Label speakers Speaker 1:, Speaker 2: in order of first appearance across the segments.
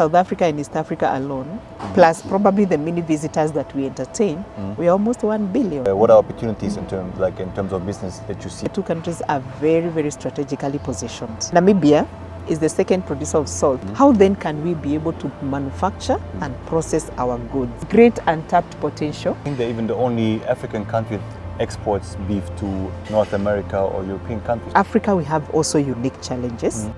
Speaker 1: South Africa and East Africa alone, plus probably the many visitors that we entertain, we are almost 1 billion.
Speaker 2: What are opportunities in terms of business that you see?
Speaker 1: The two countries are very, very strategically positioned. Namibia is the second producer of salt. How then can we be able to manufacture and process our goods? Great untapped potential.
Speaker 2: I think they're even the only African country that exports beef to North America or European countries.
Speaker 1: Africa, we have also unique challenges.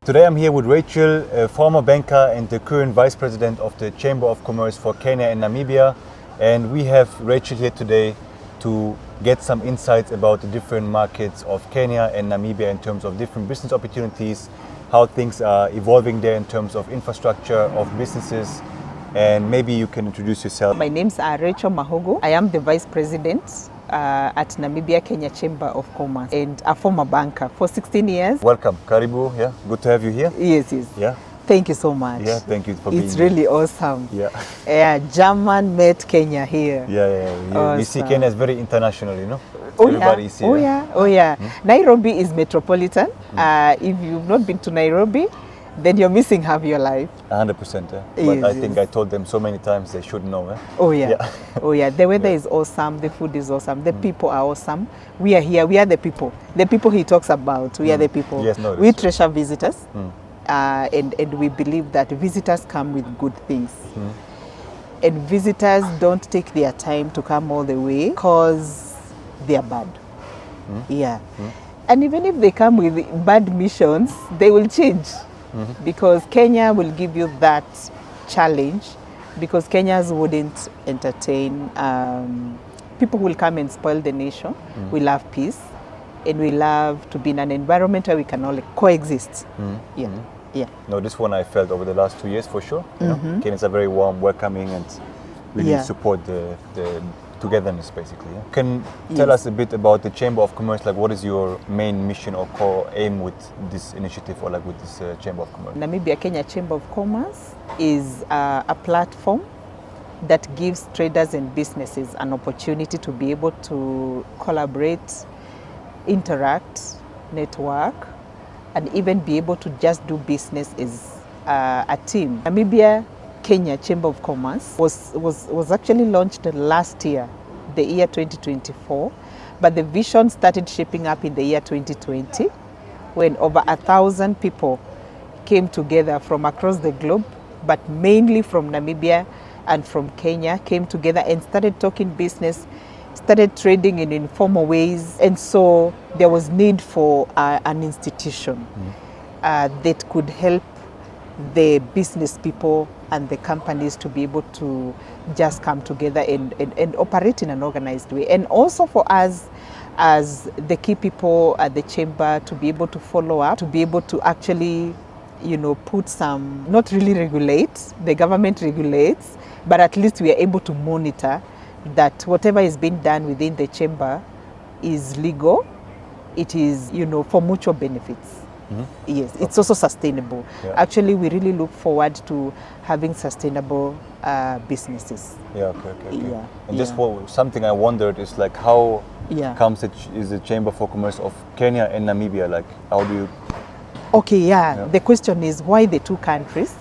Speaker 2: Today I'm here with Rachel, a former banker and the current Vice President of the Chamber of Commerce for Kenya and Namibia. And we have Rachel here today to get some insights about the different markets of Kenya and Namibia in terms of different business opportunities, how things are evolving there in terms of infrastructure, of businesses, and maybe you can introduce yourself.
Speaker 1: My name's Rachel Mahogo. I am the Vice President at Namibia-Kenya Chamber of Commerce and a former banker for 16 years.
Speaker 2: Welcome, Karibu. Yeah, good to have you here.
Speaker 1: Yes.
Speaker 2: Yeah.
Speaker 1: Thank you so much.
Speaker 2: Yeah, thank you for being here.
Speaker 1: It's really awesome.
Speaker 2: Yeah.
Speaker 1: German met Kenya here.
Speaker 2: Yeah.
Speaker 1: Awesome.
Speaker 2: You see Kenya is very international, you know?
Speaker 1: Oh,
Speaker 2: everybody is here.
Speaker 1: Oh yeah. Nairobi is metropolitan. If you've not been to Nairobi, then you're missing half your life.
Speaker 2: 100%. Yeah. But
Speaker 1: Yes,
Speaker 2: I think I told them so many times they should know. Eh?
Speaker 1: Oh yeah. Oh yeah. The weather is awesome. The food is awesome. The people are awesome. We are here. We are the people. The people he talks about. We are the people.
Speaker 2: Yes, no,
Speaker 1: we treasure visitors. And we believe that visitors come with good things. And visitors don't take their time to come all the way because they are bad. And even if they come with bad missions, they will change. Because Kenya will give you that challenge, because Kenyans wouldn't entertain people who will come and spoil the nation. We love peace, and we love to be in an environment where we can all coexist. Yeah.
Speaker 2: No, this one I felt over the last 2 years for sure. You know? Kenyans are very warm, welcoming, and really support the togetherness, basically. Yeah? Can tell us a bit about the Chamber of Commerce, like what is your main mission or core aim with this initiative or like with this Chamber of Commerce?
Speaker 1: Namibia-Kenya Chamber of Commerce is a platform that gives traders and businesses an opportunity to be able to collaborate, interact, network, and even be able to just do business as a team. Namibia-Kenya Chamber of Commerce was actually launched last year, the year 2024, but the vision started shaping up in the year 2020 when over 1,000 people came together from across the globe, but mainly from Namibia and from Kenya, came together and started talking business, started trading in informal ways, and so there was need for an institution that could help the business people and the companies to be able to just come together and operate in an organized way. And also for us as the key people at the chamber to be able to follow up, to be able to actually, put some, not really regulate, the government regulates, but at least we are able to monitor that whatever is being done within the chamber is legal, it is, for mutual benefits. Yes, it's also sustainable. Actually, we really look forward to having sustainable businesses.
Speaker 2: And just something I wondered is like how comes it is the Chamber for Commerce of Kenya and Namibia, like how do you...
Speaker 1: The question is why the two countries?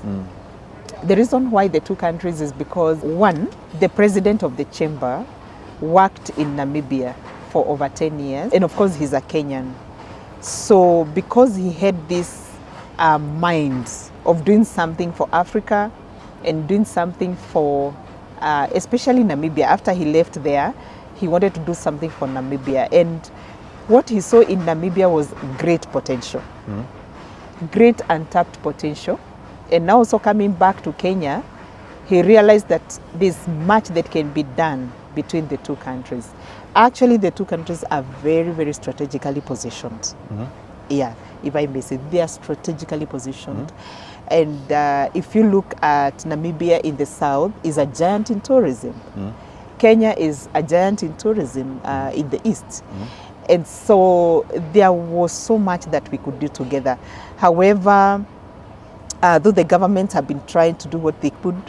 Speaker 1: The reason why the two countries is because, one, the president of the chamber worked in Namibia for over 10 years, and of course he's a Kenyan. So because he had this mind of doing something for Africa and doing something for, especially Namibia, after he left there, he wanted to do something for Namibia. And what he saw in Namibia was great potential, great untapped potential. And now also coming back to Kenya, he realized that there's much that can be done between the two countries. Actually, the two countries are very, very strategically positioned. If I may say, they are strategically positioned. And if you look at Namibia in the south, is a giant in tourism. Kenya is a giant in tourism in the east. And so there was so much that we could do together. However, though the governments have been trying to do what they could,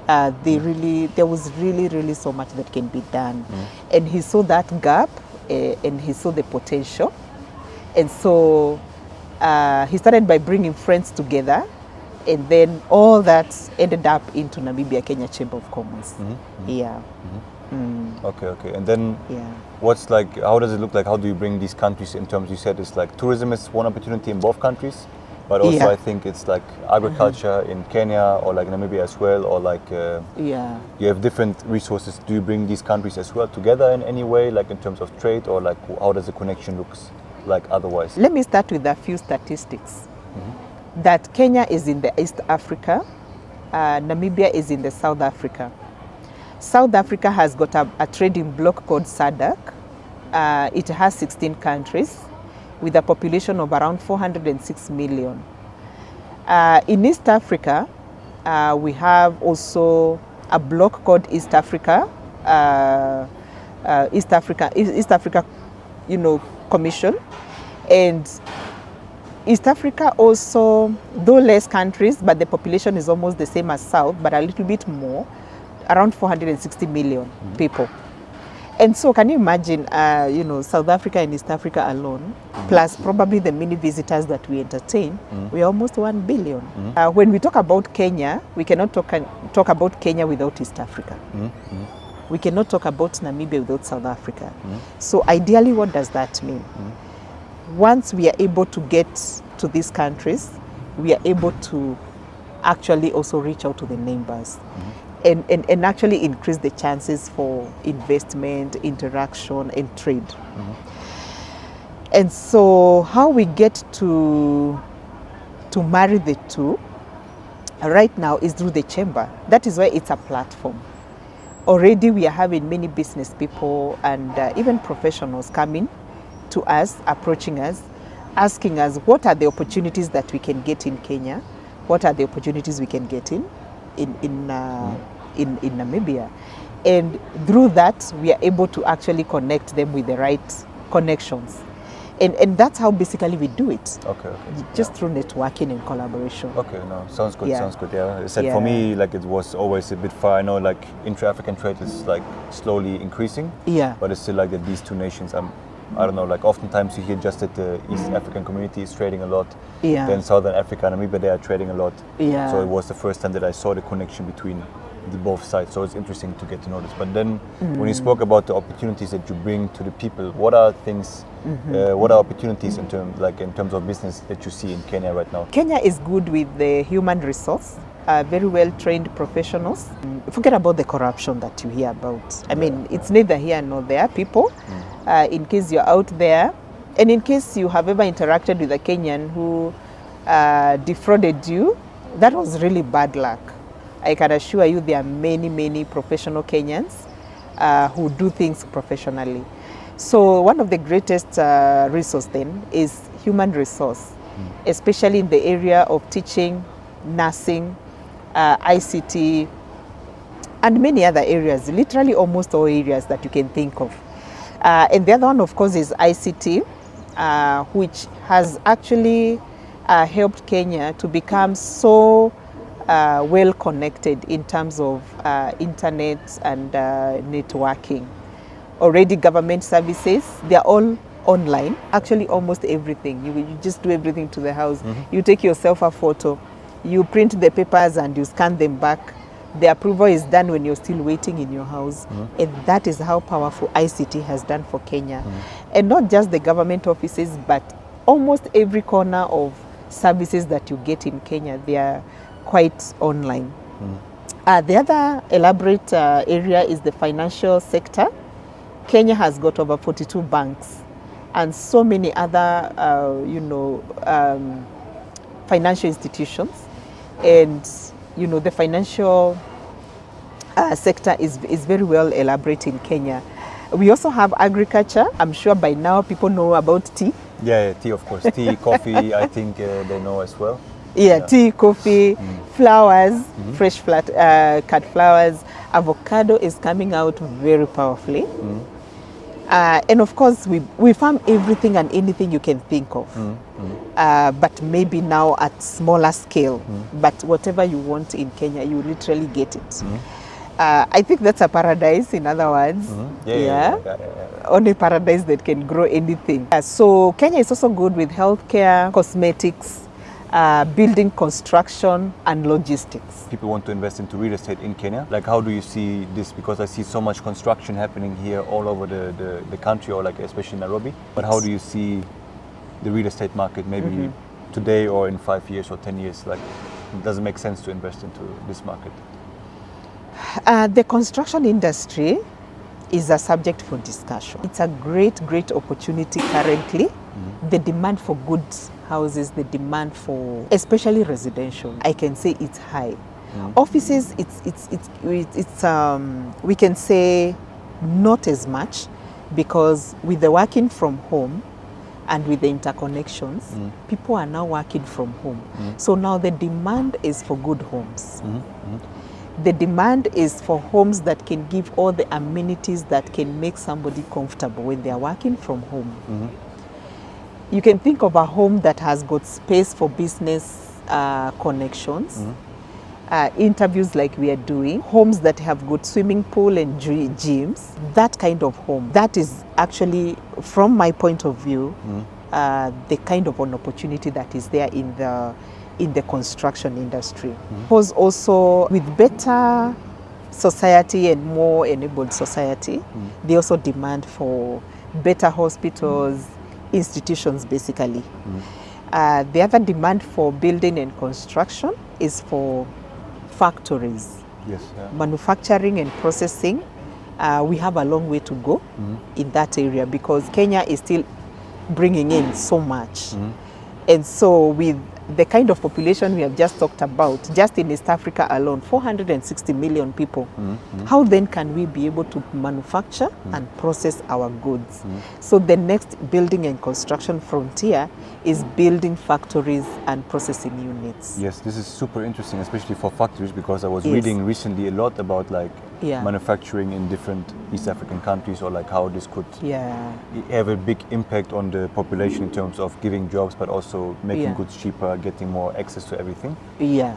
Speaker 1: there was really so much that can be done. And he saw that gap and he saw the potential. And so He started by bringing friends together, and then all that ended up into Namibia-Kenya Chamber of Commerce. Yeah.
Speaker 2: Okay. And then
Speaker 1: Yeah.
Speaker 2: what's like, how does it look like? How do you bring these countries in terms, you said it's like tourism is one opportunity in both countries, but also
Speaker 1: Yeah.
Speaker 2: I think it's like agriculture in Kenya or like Namibia as well, or like
Speaker 1: Yeah.
Speaker 2: you have different resources. Do you bring these countries as well together in any way, like in terms of trade, or like how does the connection looks like otherwise?
Speaker 1: Let me start with a few statistics. That Kenya is in the East Africa, Namibia is in the South Africa. South Africa has got a trading bloc called SADC. It has 16 countries with a population of around 406 million. In East Africa, we have also a bloc called East Africa, East Africa, Commission, and East Africa also, though less countries, but the population is almost the same as South, but a little bit more, around 460 million people. And so can you imagine, South Africa and East Africa alone, plus probably the many visitors that we entertain, we are almost 1 billion. When we talk about Kenya, we cannot talk about Kenya without East Africa. We cannot talk about Namibia without South Africa. So ideally, what does that mean? Once we are able to get to these countries, we are able to actually also reach out to the neighbors and actually increase the chances for investment, interaction, and trade. And so how we get to marry the two right now is through the chamber. That is why it's a platform. Already we are having many business people and even professionals coming to us, approaching us, asking us what are the opportunities that we can get in Kenya, what are the opportunities we can get in Namibia, and through that we are able to actually connect them with the right connections, and that's how basically we do it.
Speaker 2: Okay.
Speaker 1: Just through networking and collaboration.
Speaker 2: Okay, no, sounds good.
Speaker 1: Yeah.
Speaker 2: Sounds good. Yeah, I said
Speaker 1: Yeah.
Speaker 2: for me, like it was always a bit far. I know, like intra-African trade is like slowly increasing.
Speaker 1: Yeah.
Speaker 2: But it's still like that these two nations. I don't know. Like oftentimes you hear just that the East African community is trading a lot.
Speaker 1: Yeah.
Speaker 2: Then Southern Africa, Namibia, they are trading a lot.
Speaker 1: Yeah.
Speaker 2: So it was the first time that I saw the connection between the both sides. So it's interesting to get to know this. But then when you spoke about the opportunities that you bring to the people, what are things? What are opportunities in terms of business that you see in Kenya right now?
Speaker 1: Kenya is good with the human resource, very well trained professionals. Forget about the corruption that you hear about. I mean, it's neither here nor there. People, in case you're out there, and in case you have ever interacted with a Kenyan who defrauded you, that was really bad luck. I can assure you there are many, many professional Kenyans who do things professionally. So one of the greatest resource then is human resource, especially in the area of teaching, nursing, ICT, and many other areas, literally almost all areas that you can think of. And the other one, of course, is ICT, which has actually helped Kenya to become so well connected in terms of internet and networking. Already government services, they're all online. Actually, almost everything. You just do everything to the house. You take yourself a photo, you print the papers and you scan them back. The approval is done when you're still waiting in your house. And that is how powerful ICT has done for Kenya. And not just the government offices, but almost every corner of services that you get in Kenya, they are quite online. The other elaborate area is the financial sector. Kenya has got over 42 banks and so many other, financial institutions. And, the financial sector is very well elaborate in Kenya. We also have agriculture. I'm sure by now people know about tea.
Speaker 2: Yeah, tea, of course. Tea, coffee, I think they know as well.
Speaker 1: Yeah, tea, coffee, flowers, fresh cut flowers. Avocado is coming out very powerfully. And of course, we farm everything and anything you can think of, but maybe now at smaller scale. But whatever you want in Kenya, you literally get it. I think that's a paradise, in other words.
Speaker 2: Yeah.
Speaker 1: Only paradise that can grow anything. So Kenya is also good with healthcare, cosmetics, building construction, and logistics.
Speaker 2: People want to invest into real estate in Kenya. Like, how do you see this? Because I see so much construction happening here all over the country, or like especially Nairobi. But how do you see the real estate market maybe today or in 5 years or 10 years? Like, does it make sense to invest into this market?
Speaker 1: The construction industry is a subject for discussion. It's a great opportunity currently. The demand for good houses, the demand for especially residential, I can say it's high. Offices, it's we can say not as much, because with the working from home and with the interconnections, people are now working from home. So now the demand is for good homes. The demand is for homes that can give all the amenities that can make somebody comfortable when they are working from home. You can think of a home that has got space for business connections, interviews like we are doing, homes that have got swimming pool and gyms. That kind of home, that is actually, from my point of view, the kind of an opportunity that is there in the construction industry. Because also with better society and more enabled society, they also demand for better hospitals, institutions basically. The other demand for building and construction is for factories.
Speaker 2: Yes.
Speaker 1: Manufacturing and processing, we have a long way to go in that area, because Kenya is still bringing in so much. And so with the kind of population we have just talked about, just in East Africa alone, 460 million people, how then can we be able to manufacture and process our goods? So the next building and construction frontier is building factories and processing units.
Speaker 2: Yes, this is super interesting, especially for factories, because I was reading recently a lot about like manufacturing in different East African countries, or like how this could have a big impact on the population in terms of giving jobs, but also making goods cheaper, getting more access to everything.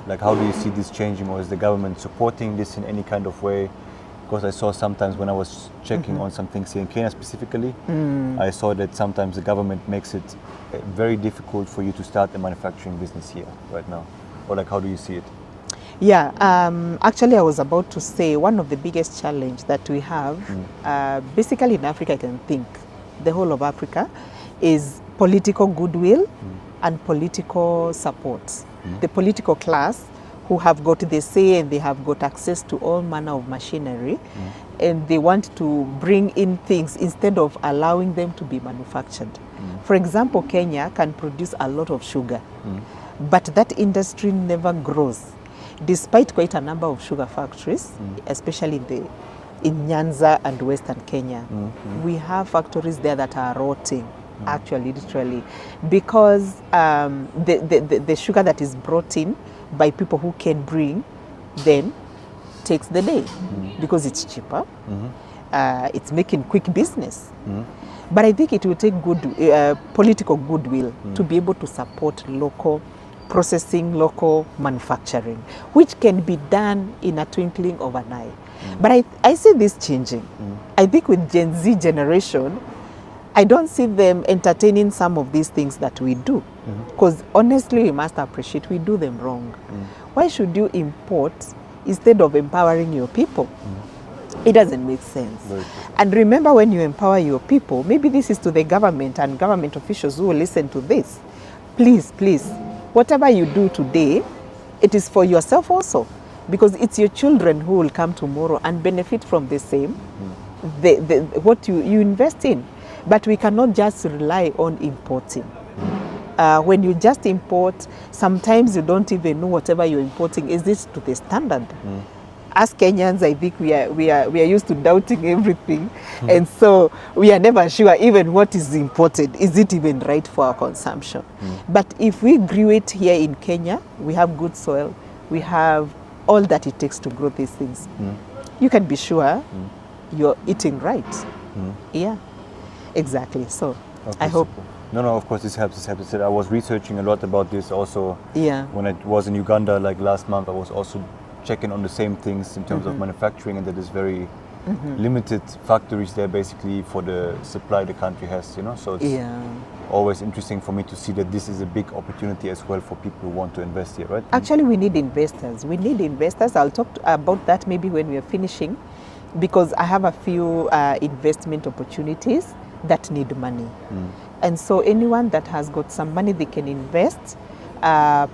Speaker 2: Like, how do you see this changing, or is the government supporting this in any kind of way? Because I saw sometimes when I was checking on some things here in Kenya specifically, I saw that sometimes the government makes it very difficult for you to start a manufacturing business here right now. Or like, how do you see it?
Speaker 1: Actually I was about to say one of the biggest challenge that we have, basically in Africa, I can think, the whole of Africa, is political goodwill and political support. The political class, who have got the say and they have got access to all manner of machinery, and they want to bring in things instead of allowing them to be manufactured. For example, Kenya can produce a lot of sugar, but that industry never grows, despite quite a number of sugar factories, especially in Nyanza and Western Kenya. We have factories there that are rotting, actually, literally, because the sugar that is brought in by people who can bring then takes the day, because it's cheaper, it's making quick business. But I think it will take good political goodwill to be able to support local processing, local manufacturing, which can be done in a twinkling of an eye. But I see this changing. I think with Gen Z generation, I don't see them entertaining some of these things that we do, because honestly, we must appreciate we do them wrong. Why should you import instead of empowering your people? It doesn't make sense. And remember, when you empower your people, maybe this is to the government and government officials who will listen to this. Please, whatever you do today, it is for yourself also, because it's your children who will come tomorrow and benefit from the same, what you invest in. But we cannot just rely on importing. When you just import, sometimes you don't even know whatever you're importing, is this to the standard? As Kenyans, I think we are used to doubting everything, and so we are never sure even what is imported, is it even right for our consumption? But if we grew it here in Kenya, we have good soil, we have all that it takes to grow these things. You can be sure you're eating right. Exactly. So
Speaker 2: okay,
Speaker 1: I hope.
Speaker 2: No, of course this helps. I was researching a lot about this also. When I was in Uganda, like last month, I was also checking on the same things in terms of manufacturing, and that is very limited factories there basically for the supply the country has, you know. So it's always interesting for me to see that this is a big opportunity as well for people who want to invest here, right?
Speaker 1: Actually, we need investors. We need investors. I'll talk about that maybe when we are finishing, because I have a few investment opportunities that need money. And so anyone that has got some money they can invest,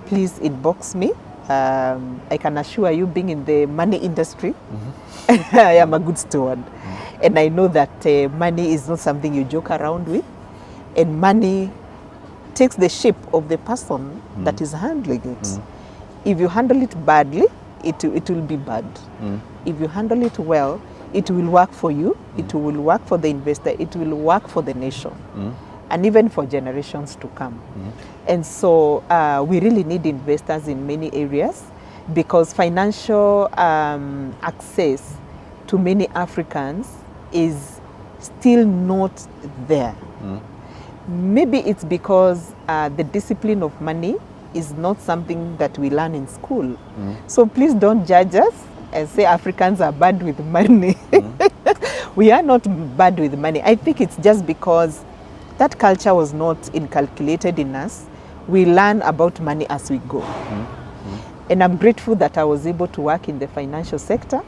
Speaker 1: please inbox me. I can assure you, being in the money industry, I am a good steward. And I know that money is not something you joke around with. And money takes the shape of the person that is handling it. If you handle it badly, it will be bad. If you handle it well, it will work for you, it will work for the investor, it will work for the nation, and even for generations to come. And so we really need investors in many areas, because financial access to many Africans is still not there. Maybe it's because the discipline of money is not something that we learn in school. So please don't judge us and say Africans are bad with money. We are not bad with money. I think it's just because that culture was not inculcated in us. We learn about money as we go. And I'm grateful that I was able to work in the financial sector,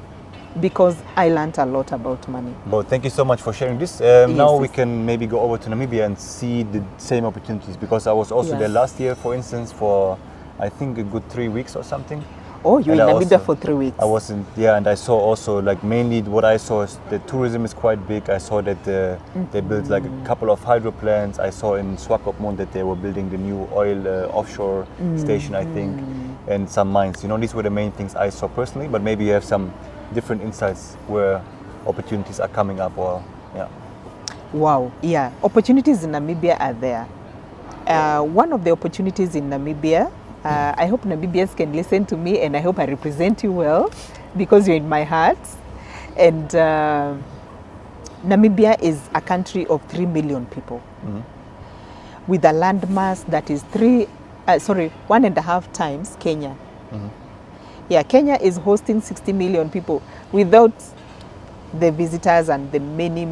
Speaker 1: because I learned a lot about money.
Speaker 2: Well, thank you so much for sharing this. Now we can maybe go over to Namibia and see the same opportunities, because I was also there last year, for instance, for I think a good 3 weeks or something.
Speaker 1: Oh, you're in Namibia for 3 weeks.
Speaker 2: I was in, and I saw also, like, mainly what I saw is the tourism is quite big. I saw that they built like a couple of hydro plants. I saw in Swakopmund that they were building the new oil offshore station, I think, and some mines. You know, these were the main things I saw personally, but maybe you have some different insights where opportunities are coming up, or
Speaker 1: Wow, opportunities in Namibia are there. One of the opportunities in Namibia, I hope Namibians can listen to me, and I hope I represent you well, because you're in my heart. And Namibia is a country of 3 million people, with a landmass that is 1.5 times Kenya. Kenya is hosting 60 million people. Without the visitors and the many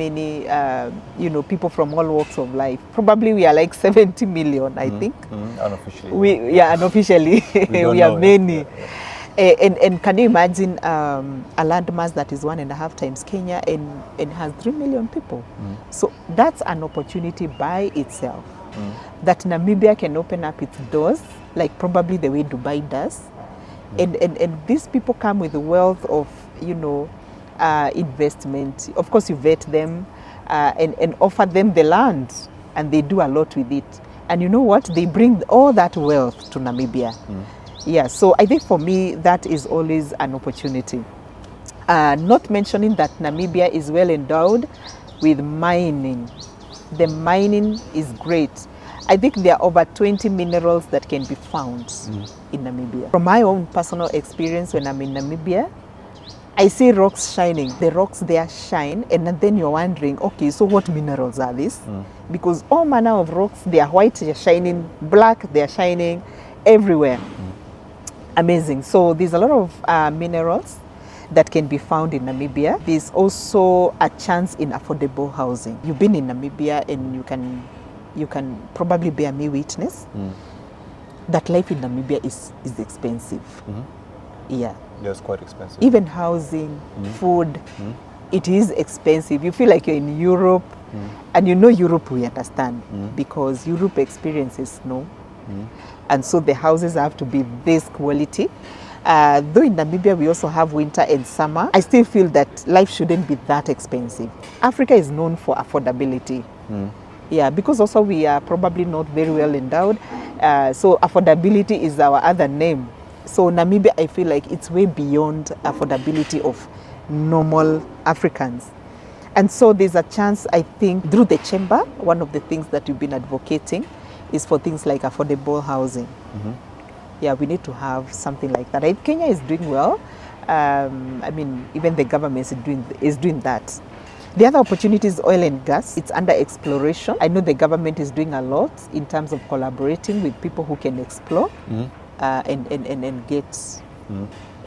Speaker 1: people from all walks of life, probably we are like 70 million, I think. Unofficially. Unofficially. We are many. And can you imagine a landmass that is 1.5 times Kenya and has 3 million people? So that's an opportunity by itself, that Namibia can open up its doors, like probably the way Dubai does. And these people come with a wealth of, investment. Of course, you vet them and offer them the land, and they do a lot with it. And you know what? They bring all that wealth to Namibia. So I think for me, that is always an opportunity. Not mentioning that Namibia is well endowed with mining. The mining is great. I think there are over 20 minerals that can be found in Namibia. From my own personal experience, when I'm in Namibia, I see rocks shining. The rocks there shine, and then you're wondering, okay, so what minerals are these? Because all manner of rocks, they are white, they are shining, black, they are shining everywhere. Amazing. So there's a lot of minerals that can be found in Namibia. There's also a chance in affordable housing. You've been in Namibia, and you can probably bear me witness that life in Namibia is expensive.
Speaker 2: It's quite expensive.
Speaker 1: Even housing, food, it is expensive. You feel like you're in Europe, and Europe we understand, because Europe experiences snow, and so the houses have to be this quality. Though in Namibia we also have winter and summer, I still feel that life shouldn't be that expensive. Africa is known for affordability. Because also we are probably not very well endowed, so affordability is our other name. So Namibia, I feel like it's way beyond affordability of normal Africans. And so there's a chance, I think, through the chamber, one of the things that you've been advocating is for things like affordable housing. We need to have something like that. Kenya is doing well. Even the government is doing that. The other opportunity is oil and gas. It's under exploration. I know the government is doing a lot in terms of collaborating with people who can explore and get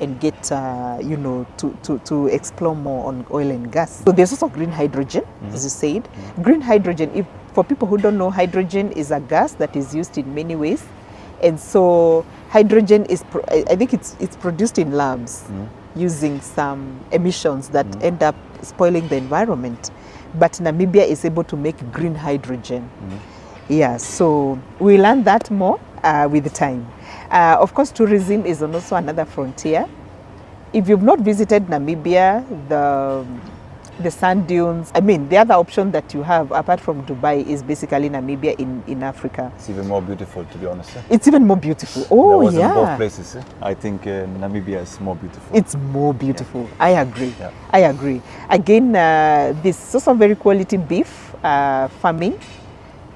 Speaker 1: and get, to explore more on oil and gas. So there's also green hydrogen, as you said. Green hydrogen, for people who don't know, hydrogen is a gas that is used in many ways. And so hydrogen is, I think it's produced in labs using some emissions that end up spoiling the environment. But Namibia is able to make green hydrogen. Yeah, so we learn that more with time. Of course, tourism is also another frontier. If you've not visited Namibia, the sand dunes, the other option that you have apart from Dubai is basically Namibia in Africa.
Speaker 2: It's even more beautiful, to be honest.
Speaker 1: It's even more beautiful. Oh,
Speaker 2: that was
Speaker 1: yeah.
Speaker 2: in both places. I think Namibia is more beautiful.
Speaker 1: It's more beautiful. Yeah. I agree.
Speaker 2: Yeah.
Speaker 1: I agree. Again, this also very quality beef farming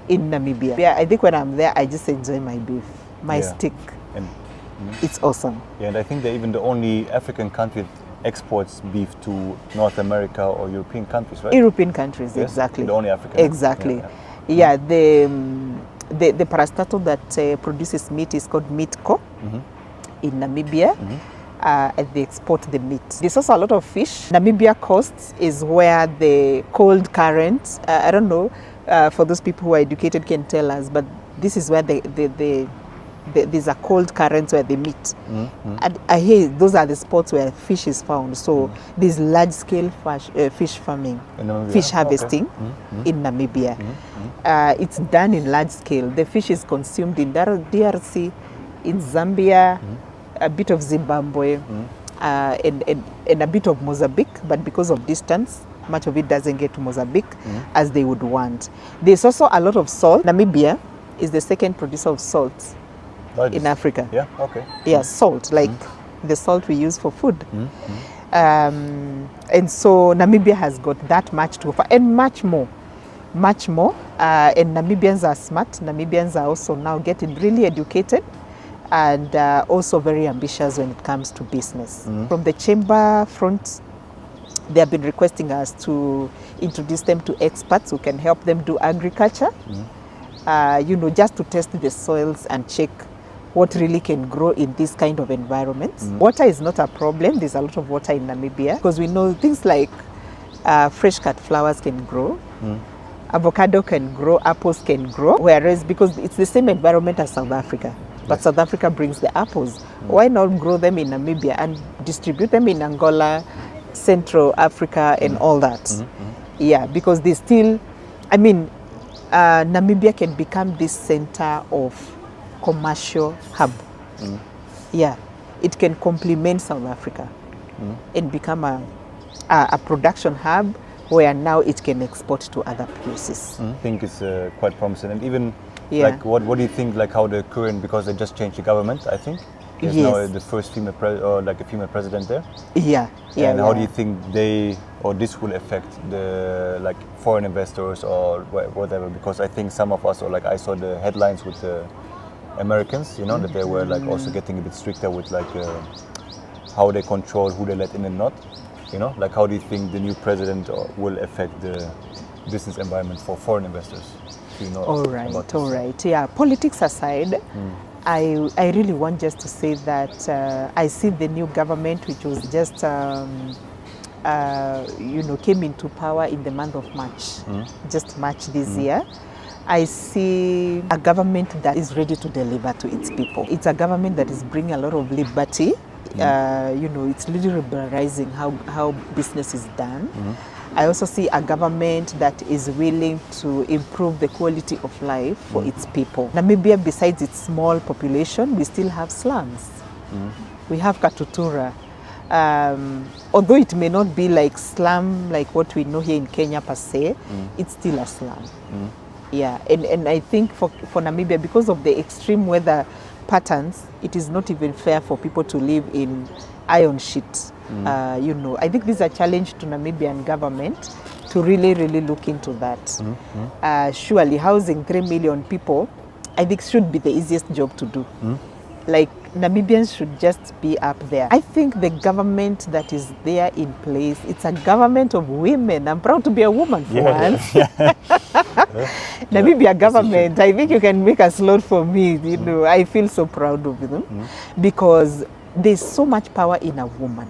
Speaker 1: in Namibia. Yeah, I think when I'm there, I just enjoy my beef, my steak. And it's awesome.
Speaker 2: Yeah, and I think they're even the only African country that exports beef to North America or European countries, right?
Speaker 1: European countries, yes, exactly.
Speaker 2: The only African.
Speaker 1: Exactly. Yeah, the parastatal that produces meat is called Meatco in Namibia. And they export the meat. There's also a lot of fish. Namibia coast is where the cold current, I don't know, for those people who are educated can tell us, but this is where there's a cold current where they meet. And I hear those are the spots where fish is found. So there's large-scale fish farming, fish harvesting in Namibia. It's done in large scale. The fish is consumed in DRC, in Zambia, a bit of Zimbabwe, and a bit of Mozambique, but because of distance, much of it doesn't get to Mozambique as they would want. There's also a lot of salt. Namibia is the second producer of salt in Africa.
Speaker 2: Yeah, okay.
Speaker 1: Yeah, salt, like the salt we use for food. And so Namibia has got that much to offer, and much more. And Namibians are smart. Namibians are also now getting really educated and also very ambitious when it comes to business. From the chamber front, they have been requesting us to introduce them to experts who can help them do agriculture, just to test the soils and check what really can grow in this kind of environments. Water is not a problem. There's a lot of water in Namibia because we know things like fresh cut flowers can grow, avocado can grow, apples can grow, whereas because it's the same environment as South Africa. But South Africa brings the apples. Why not grow them in Namibia and distribute them in Angola, Central Africa, and all that? Yeah, because they still, Namibia can become this center of commercial hub. Yeah, it can complement South Africa and become a production hub where now it can export to other places.
Speaker 2: I think it's quite promising. And even like what do you think, like how the current, because they just changed the government, I think there's now the first female a female president there. And how do you think this will affect the foreign investors or whatever? Because I think some of us, or I saw the headlines with the Americans, that they were also getting a bit stricter with how they control who they let in and not. How do you think the new president will affect the business environment for foreign investors?
Speaker 1: All right. Yeah, politics aside, I really want just to say that I see the new government, which was just came into power in the month of March, just March this year. I see a government that is ready to deliver to its people. It's a government that is bringing a lot of liberty. It's really liberalizing how business is done. I also see a government that is willing to improve the quality of life for its people. Namibia, besides its small population, we still have slums. We have Katutura. Although it may not be like slum like what we know here in Kenya per se, it's still a slum. Yeah, and I think for Namibia, because of the extreme weather patterns, it is not even fair for people to live in iron sheets. I think this is a challenge to Namibian government to really look into that. Surely housing 3 million people, I think should be the easiest job to do. Namibians should just be up there. I think the government that is there in place, it's a government of women. I'm proud to be a woman for once. Namibia government, I think you can make a slot for me. I feel so proud of them because there's so much power in a woman.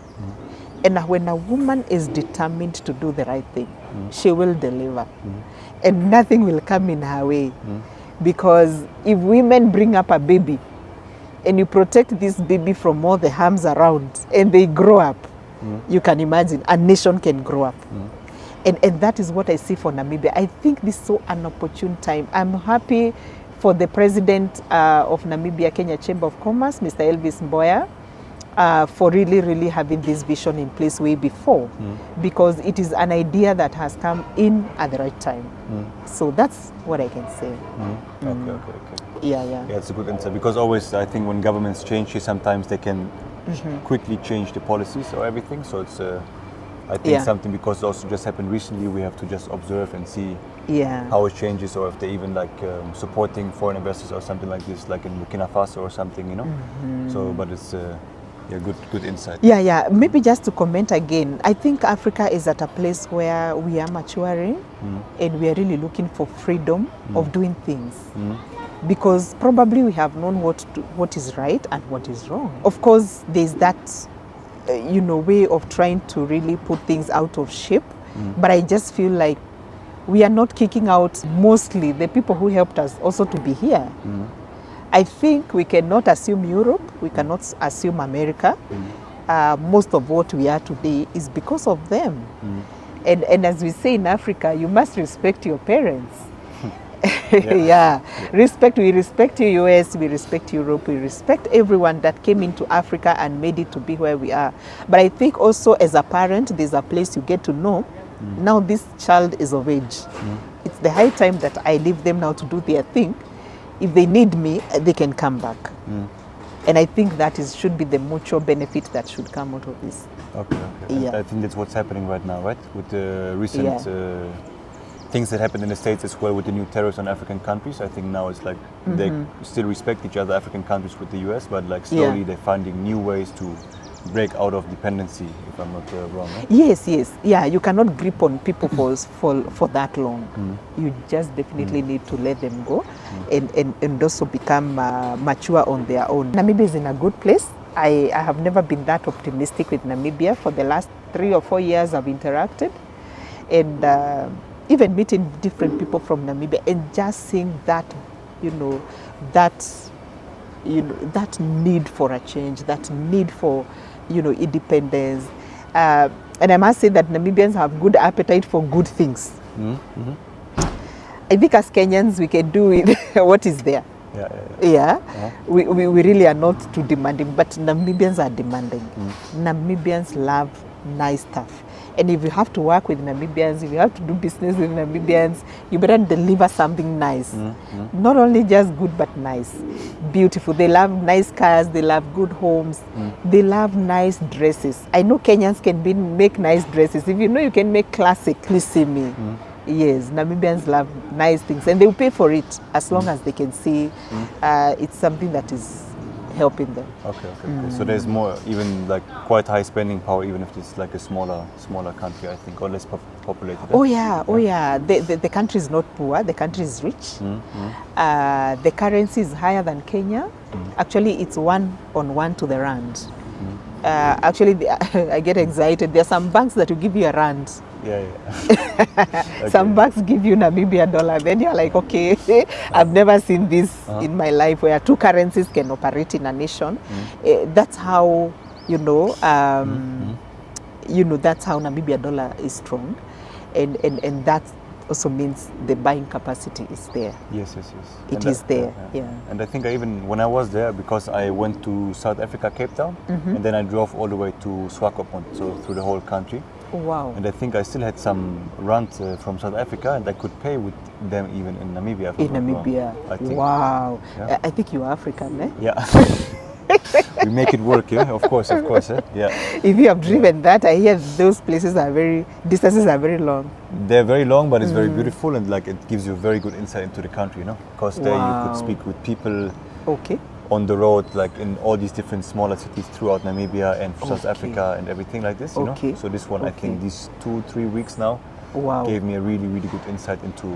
Speaker 1: And when a woman is determined to do the right thing, she will deliver. And nothing will come in her way. Because if women bring up a baby and you protect this baby from all the harms around and they grow up, you can imagine a nation can grow up. And that is what I see for Namibia. I think this is so an opportune time. I'm happy for the president of Namibia-Kenya Chamber of Commerce, Mr. Elvis Mboya, for really having this vision in place way before, because it is an idea that has come in at the right time. So that's what I can say.
Speaker 2: Okay.
Speaker 1: Yeah,
Speaker 2: it's a good answer, because always I think when governments change, sometimes they can quickly change the policies or everything. So it's I think something, because it also just happened recently, we have to just observe and see how it changes, or if they even like supporting foreign investors or something like this, like in Burkina Faso or something, you know. So, but it's good insight.
Speaker 1: Maybe just to comment again, I think Africa is at a place where we are maturing and we are really looking for freedom of doing things. Because probably we have known what is right and what is wrong. Of course, there's that way of trying to really put things out of shape. But I just feel like we are not kicking out mostly the people who helped us also to be here. I think we cannot assume Europe, we cannot assume America. Most of what we are today is because of them. And as we say in Africa, you must respect your parents. We respect you, US, we respect Europe, we respect everyone that came into Africa and made it to be where we are. But I think also as a parent, there's a place you get to know, now this child is of age. It's the high time that I leave them now to do their thing. If they need me, they can come back. And I think that should be the mutual benefit that should come out of this.
Speaker 2: Okay. I think that's what's happening right now, right? With the recent things that happened in the States as well with the new tariffs on African countries. I think now it's like they still respect each other, African countries with the US, but like slowly they're finding new ways to break out of dependency, if I'm not wrong. Right?
Speaker 1: Yes. Yeah, you cannot grip on people for that long. You just definitely need to let them go and also become mature on their own. Namibia is in a good place. I have never been that optimistic with Namibia. For the last 3 or 4 years I've interacted, and even meeting different people from Namibia and just seeing that, that need for a change, that need for, independence. And I must say that Namibians have good appetite for good things. I think as Kenyans, we can do it what is there. We really are not too demanding, but Namibians are demanding. Namibians love nice stuff. And if you have to work with Namibians, if you have to do business with Namibians, you better deliver something nice. Not only just good, but nice, beautiful. They love nice cars, they love good homes, they love nice dresses. I know Kenyans can make nice dresses. If you know you can make classic, please see me. Yes, Namibians love nice things, and they will pay for it as long as they can see it's something that is helping them.
Speaker 2: Okay. So there's more, even like quite high spending power, even if it's like a smaller country, I think, or less populated.
Speaker 1: Oh yeah. The country is not poor. The country is rich. The currency is higher than Kenya. Actually, it's 1-on-1 to the rand. Actually, I get excited. There are some banks that will give you a rand. Some banks give you Namibia dollar. Then you're like, okay, I've never seen this in my life, where 2 currencies can operate in a nation. That's how that's how Namibia dollar is strong, and that also means the buying capacity is there.
Speaker 2: Yes.
Speaker 1: It is there.
Speaker 2: And I think when I was there, because I went to South Africa, Cape Town, and then I drove all the way to Swakopmund, so through the whole country.
Speaker 1: Wow.
Speaker 2: And I think I still had some rand from South Africa, and I could pay with them even in Namibia.
Speaker 1: In Namibia.
Speaker 2: I think.
Speaker 1: Wow. Yeah. I think you're African, eh?
Speaker 2: Yeah. We make it work, of course. Yeah.
Speaker 1: If you have driven that, I hear those distances are very long.
Speaker 2: They're very long, but it's very beautiful, and like it gives you a very good insight into the country, because there you could speak with people on the road, like in all these different smaller cities throughout Namibia and South Africa and everything like this, So this one, I think these 2-3 weeks now gave me a really, really good insight into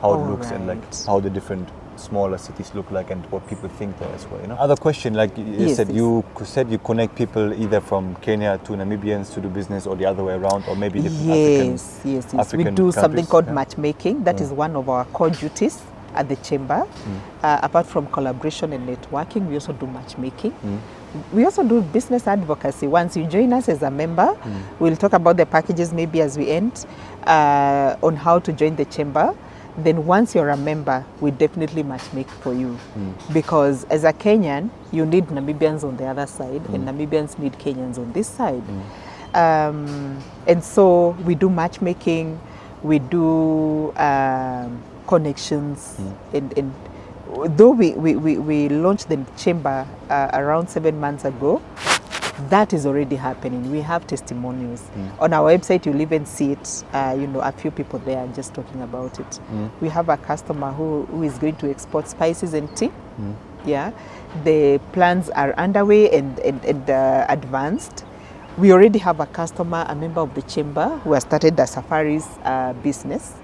Speaker 2: how it looks and like how the different smaller cities look like and what people think there as well. You know. Other question, like you
Speaker 1: Yes,
Speaker 2: said,
Speaker 1: yes.
Speaker 2: you said you connect people either from Kenya to Namibians to do business or the other way around, or maybe different
Speaker 1: Yes. We
Speaker 2: African
Speaker 1: do something
Speaker 2: countries,
Speaker 1: called
Speaker 2: yeah?
Speaker 1: matchmaking. That is one of our core duties at the chamber. Apart from collaboration and networking, we also do matchmaking. We also do business advocacy. Once you join us as a member, we'll talk about the packages maybe as we end on how to join the chamber. Then once you're a member, we definitely matchmake for you. Because as a Kenyan, you need Namibians on the other side and Namibians need Kenyans on this side. And so we do matchmaking, we do connections. And though we launched the chamber around 7 months ago, that is already happening. We have testimonials. On our website, you'll even see it, a few people there just talking about it. We have a customer who is going to export spices and tea. Yeah, the plans are underway and advanced. We already have a customer, a member of the chamber, who has started the safaris business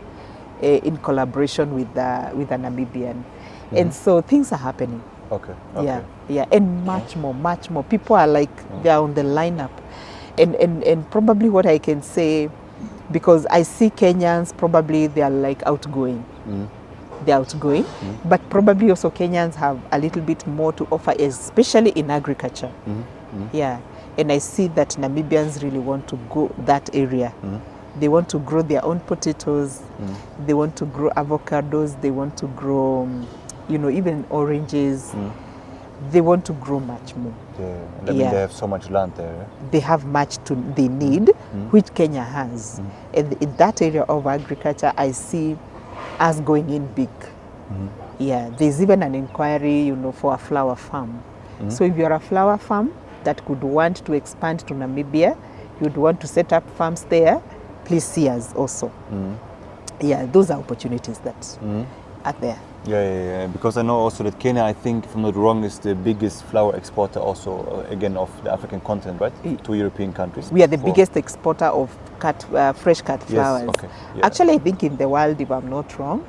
Speaker 1: in collaboration with a Namibian. And so things are happening.
Speaker 2: Okay.
Speaker 1: Yeah, and much more. People are like, they are on the lineup. And probably what I can say, because I see Kenyans, probably they are like outgoing. They're outgoing, but probably also Kenyans have a little bit more to offer, especially in agriculture. Yeah, and I see that Namibians really want to go that area. They want to grow their own potatoes. They want to grow avocados. They want to grow, even oranges. They want to grow much more.
Speaker 2: Yeah, and I mean they have so much land there. Yeah?
Speaker 1: They have much they need, which Kenya has. And in that area of agriculture, I see us going in big. Yeah, there's even an inquiry, for a flower farm. So if you're a flower farm that could want to expand to Namibia, you'd want to set up farms there, please see us also. Yeah, those are opportunities that are there.
Speaker 2: Yeah, because I know also that Kenya, I think, if I'm not wrong, is the biggest flower exporter also, again, of the African continent, right? To European countries.
Speaker 1: We are the biggest exporter of fresh cut flowers.
Speaker 2: Yes, okay. Yeah.
Speaker 1: Actually, I think in the world, if I'm not wrong,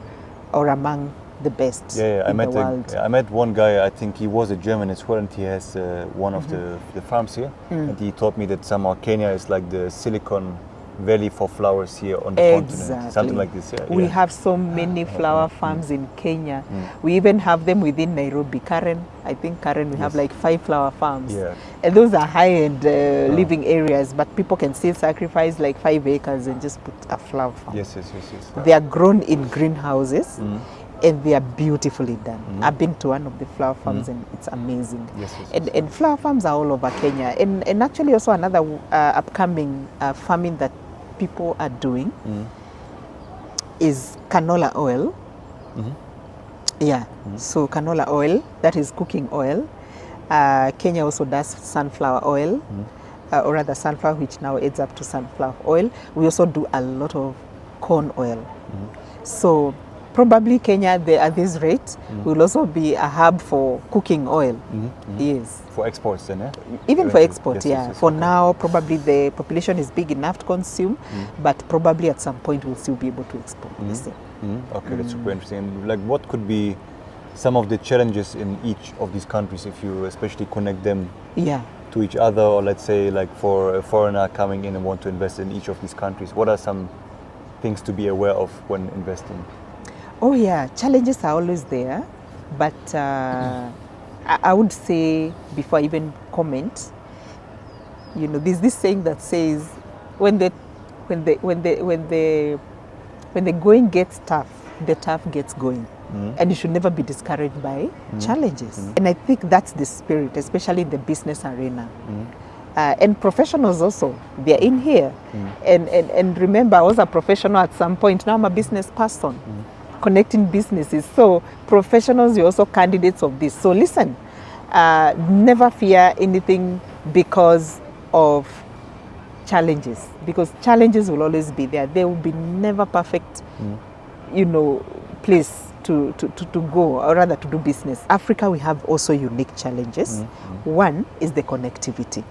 Speaker 1: or among the best in the world.
Speaker 2: I met one guy, I think he was a German as well, and he has one of the farms here. And he told me that somehow Kenya is like the Silicon Valley for flowers here on the continent. Something like this, yeah.
Speaker 1: We have so many flower farms in Kenya. We even have them within Nairobi. Karen, we have like 5 flower farms.
Speaker 2: Yeah.
Speaker 1: And those are high-end living areas, but people can still sacrifice like 5 acres and just put a flower farm.
Speaker 2: Yes.
Speaker 1: They are grown in greenhouses. And they are beautifully done. I've been to one of the flower farms and it's amazing.
Speaker 2: Yes.
Speaker 1: And flower farms are all over Kenya. And actually also another upcoming farming that people are doing is canola oil. Yeah, so canola oil, that is cooking oil. Kenya also does sunflower oil, or rather sunflower, which now adds up to sunflower oil. We also do a lot of corn oil. So probably Kenya, at this rate, will also be a hub for cooking oil. Yes.
Speaker 2: For exports then, yeah?
Speaker 1: Even for export,
Speaker 2: yes,
Speaker 1: For
Speaker 2: okay.
Speaker 1: now, probably the population is big enough to consume, but probably at some point we'll still be able to export.
Speaker 2: Okay, that's super interesting. Like, what could be some of the challenges in each of these countries if you especially connect them to each other, or let's say like for a foreigner coming in and want to invest in each of these countries? What are some things to be aware of when investing?
Speaker 1: Oh yeah, challenges are always there, but I would say, before I even comment, there's this saying that says, when the going gets tough, the tough gets going, and you should never be discouraged by challenges. And I think that's the spirit, especially in the business arena. And professionals also, they're in here. And remember, I was a professional at some point. Now I'm a business person. Connecting businesses. So professionals, you're also candidates of this. So listen, never fear anything because of challenges, because challenges will always be there. There will be never perfect, place to go, or rather to do business. Africa, we have also unique challenges. One is the connectivity.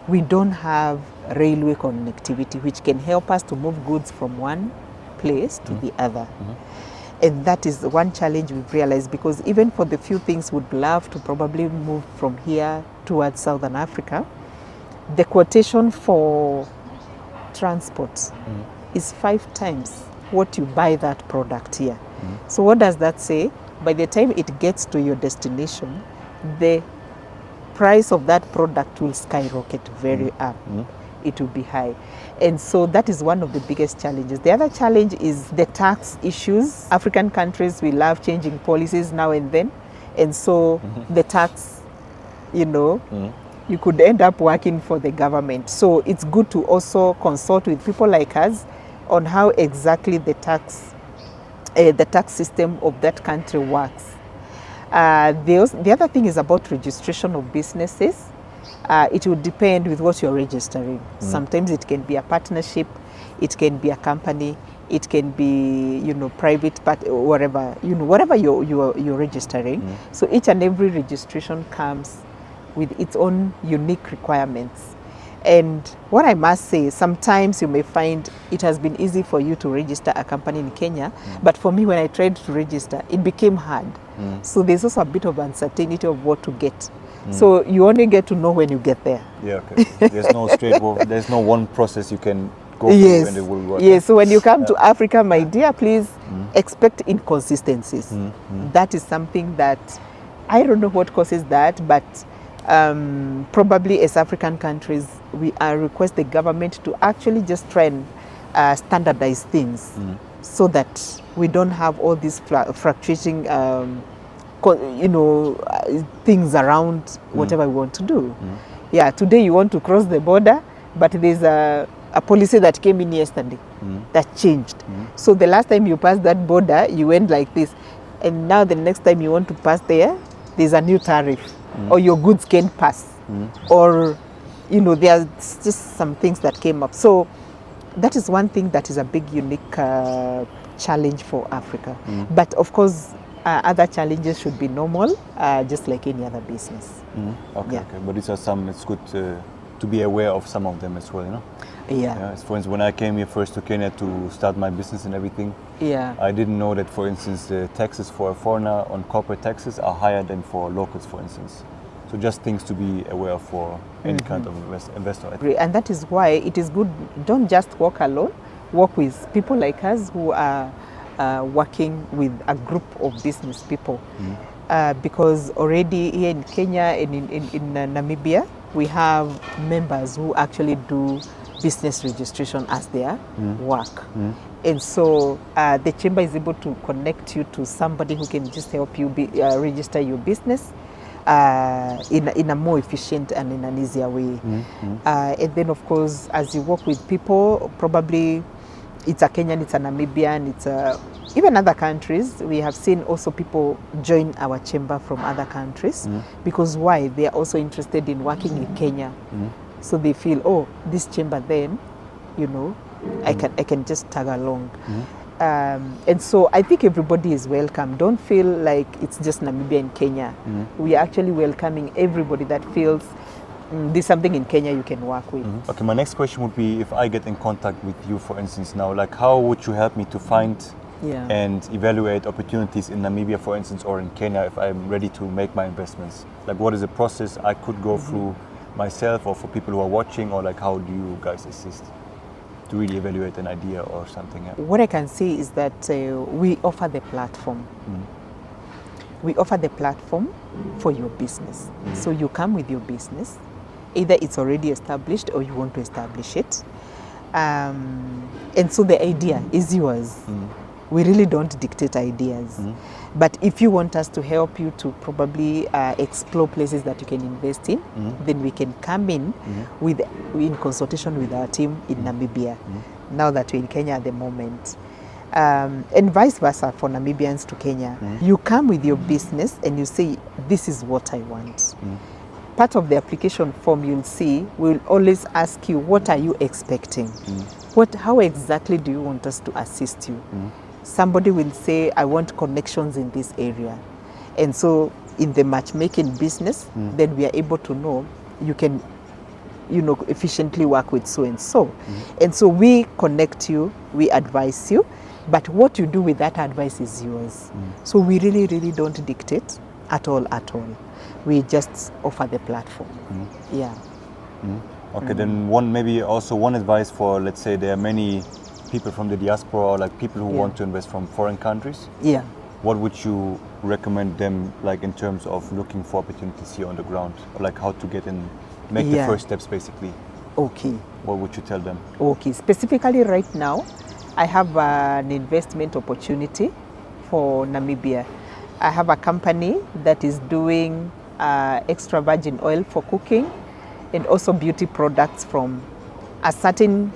Speaker 1: We don't have railway connectivity, which can help us to move goods from one place to the other. And that is one challenge we've realized, because even for the few things we'd love to probably move from here towards Southern Africa, the quotation for transport is 5 times what you buy that product here. So what does that say? By the time it gets to your destination, the price of that product will skyrocket very up. It will be high. And so that is one of the biggest challenges. The other challenge is the tax issues. African countries, we love changing policies now and then. And so the tax, you know, you could end up working for the government. So it's good to also consult with people like us on how exactly the tax system of that country works. The other thing is about registration of businesses. It will depend with what you're registering. Sometimes it can be a partnership, it can be a company, it can be, you know, private, whatever, you know, whatever you're registering. So each and every registration comes with its own unique requirements. And what I must say, sometimes you may find it has been easy for you to register a company in Kenya, but for me, when I tried to register, it became hard. So there's also a bit of uncertainty of what to get. So you only get to know when you get there.
Speaker 2: Yeah, okay. There's no straightforward, there's no one process you can go through and it will work.
Speaker 1: Yes, so when you come to Africa, my dear, please expect inconsistencies. That is something that, I don't know what causes that, but probably as African countries, we request the government to actually just try and standardize things so that we don't have all these fluctuating you know, things around whatever we want to do. Yeah, today you want to cross the border, but there's a policy that came in yesterday that changed. So the last time you passed that border, you went like this. And now the next time you want to pass there, there's a new tariff. Or your goods can't pass. Or, you know, there's just some things that came up. So that is one thing that is a big, unique challenge for Africa. But of course, other challenges should be normal, just like any other business.
Speaker 2: Okay, okay. But these are some, it's good to be aware of some of them as well, you know?
Speaker 1: Yeah.
Speaker 2: For instance, when I came here first to Kenya to start my business and everything, I didn't know that, for instance, the taxes for a foreigner on corporate taxes are higher than for locals, for instance. So just things to be aware of for any kind of investor.
Speaker 1: And that is why it is good, don't just work alone, work with people like us who are working with a group of business people. Because already here in Kenya and in Namibia, we have members who actually do business registration as their work. And so the chamber is able to connect you to somebody who can just help you register your business in a more efficient and in an easier way. And then, of course, as you work with people, probably it's a Kenyan, it's a Namibian, it's even other countries. We have seen also people join our chamber from other countries because why? They are also interested in working in Kenya. So they feel, oh, this chamber then, you know, I can just tag along. And so I think everybody is welcome. Don't feel like it's just Namibia and Kenya. We are actually welcoming everybody that feels there's something in Kenya you can work with.
Speaker 2: Okay, my next question would be, if I get in contact with you, for instance, now, like how would you help me to find and evaluate opportunities in Namibia, for instance, or in Kenya if I'm ready to make my investments? Like what is the process I could go through myself or for people who are watching, or like how do you guys assist to really evaluate an idea or something?
Speaker 1: What I can say is that we offer the platform. We offer the platform for your business. So you come with your business, either it's already established or you want to establish it. And so the idea is yours. We really don't dictate ideas. But if you want us to help you to probably explore places that you can invest in, then we can come in in consultation with our team in Namibia, now that we're in Kenya at the moment. And vice versa for Namibians to Kenya. You come with your business and you say, this is what I want. Part of the application form you'll see, we'll always ask you, what are you expecting? How exactly do you want us to assist you? Somebody will say, I want connections in this area. And so in the matchmaking business, then we are able to know you can, you know, efficiently work with so and so. And so we connect you, we advise you, But what you do with that advice is yours. So we really, really don't dictate at all. We just offer the platform. Yeah.
Speaker 2: Okay, then maybe also one advice for, let's say there are many people from the diaspora, or like people who want to invest from foreign countries.
Speaker 1: Yeah.
Speaker 2: What would you recommend them, like in terms of looking for opportunities here on the ground, or like how to get in, make the first steps basically?
Speaker 1: Okay.
Speaker 2: What would you tell them? Okay,
Speaker 1: specifically right now, I have an investment opportunity for Namibia. I have a company that is doing extra virgin oil for cooking and also beauty products from a certain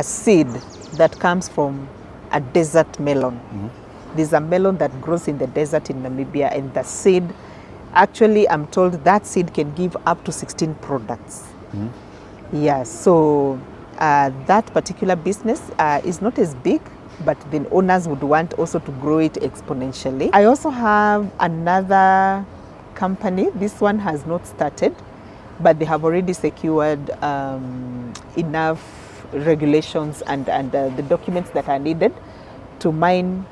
Speaker 1: seed that comes from a desert melon. There's a melon that grows in the desert in Namibia, and the seed, actually I'm told that seed can give up to 16 products. Yeah, so that particular business is not as big, but the owners would want also to grow it exponentially. I also have another company. This one has not started, but they have already secured enough regulations and the documents that are needed to mine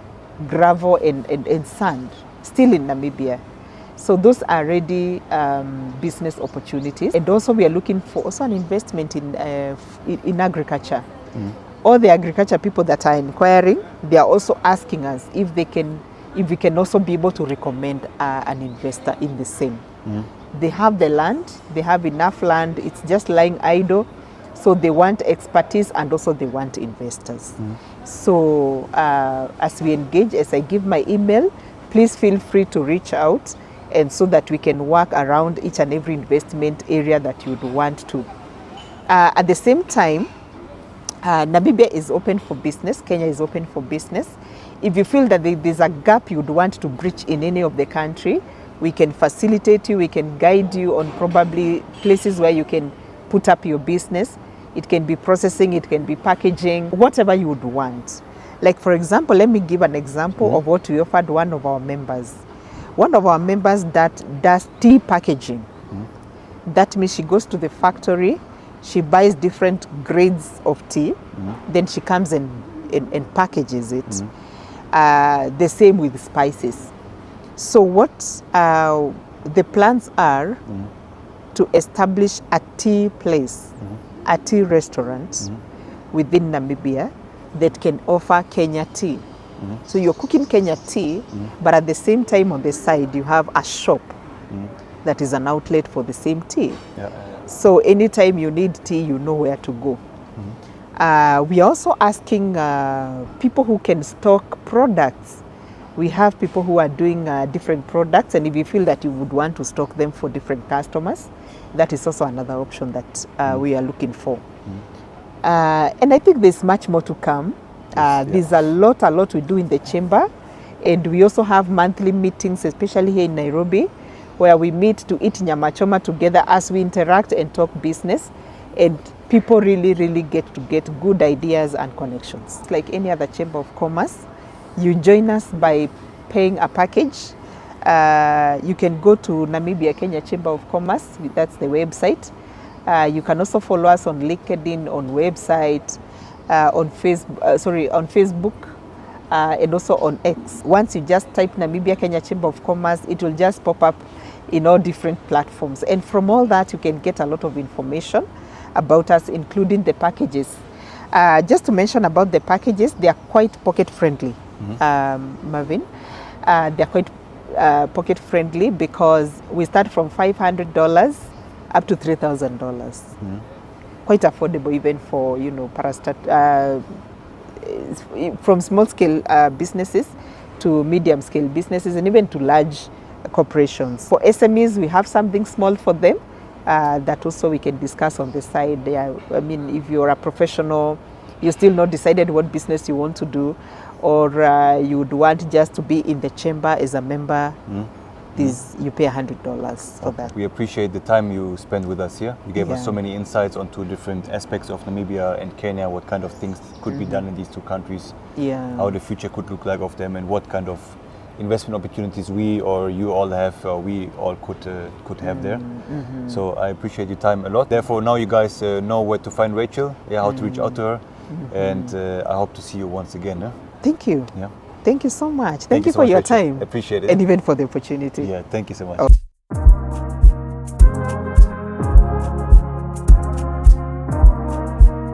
Speaker 1: gravel and sand, still in Namibia. So those are ready business opportunities. And also we are looking for also an investment in agriculture. All the agriculture people that are inquiring, they are also asking us if we can also be able to recommend an investor in the same. They have the land, they have enough land, it's just lying idle. So they want expertise and also they want investors. So as we engage, as I give my email, please feel free to reach out, and so that we can work around each and every investment area that you'd want to. At the same time, Namibia is open for business, Kenya is open for business. If you feel that there's a gap you'd want to bridge in any of the country, we can facilitate you, we can guide you on probably places where you can put up your business. It can be processing, it can be packaging, whatever you would want. Like for example, let me give an example of what we offered one of our members. One of our members that does tea packaging. That means she goes to the factory, she buys different grades of tea, then she comes and packages it. The same with spices. So what the plans are to establish a tea place, a tea restaurant within Namibia that can offer Kenya tea. So you're cooking Kenya tea, but at the same time on the side you have a shop that is an outlet for the same tea. So anytime you need tea, you know where to go. We are also asking people who can stock products. We have people who are doing different products, and if you feel that you would want to stock them for different customers, that is also another option that we are looking for. And I think there's much more to come. There's a lot we do in the chamber, and we also have monthly meetings, especially here in Nairobi, where we meet to eat nyama choma together as we interact and talk business, and people really get to get good ideas and connections. Like any other chamber of commerce, you join us by paying a package. You can go to Namibia-Kenya Chamber of Commerce, that's the website. You can also follow us on LinkedIn, on website, on Facebook, and also on X. Once you just type Namibia-Kenya Chamber of Commerce, it will just pop up in all different platforms. And from all that, you can get a lot of information about us, including the packages. Just to mention about the packages, they are quite pocket friendly, Marvin. They're quite pocket friendly because we start from $500 up to $3,000. Quite affordable even for, from small scale businesses to medium scale businesses and even to large corporations. For SMEs, we have something small for them that also we can discuss on the side. I mean, if you're a professional, you still not decided what business you want to do, or you would want just to be in the chamber as a member, you pay $100 for that. We
Speaker 2: appreciate the time you spent with us here. You gave us so many insights onto different aspects of Namibia and Kenya, what kind of things could be done in these two countries, how the future could look like of them, and what kind of investment opportunities we or you all have, or we all could have there. So I appreciate your time a lot. Therefore, now you guys know where to find Rachel, how to reach out to her. and I hope to see you once again.
Speaker 1: Thank you.
Speaker 2: Yeah.
Speaker 1: Thank you so much. Thank you
Speaker 2: so
Speaker 1: for
Speaker 2: much,
Speaker 1: your
Speaker 2: Rachel.
Speaker 1: time.
Speaker 2: Appreciate it.
Speaker 1: And even for the opportunity.
Speaker 2: Yeah, thank you so much.
Speaker 1: Oh.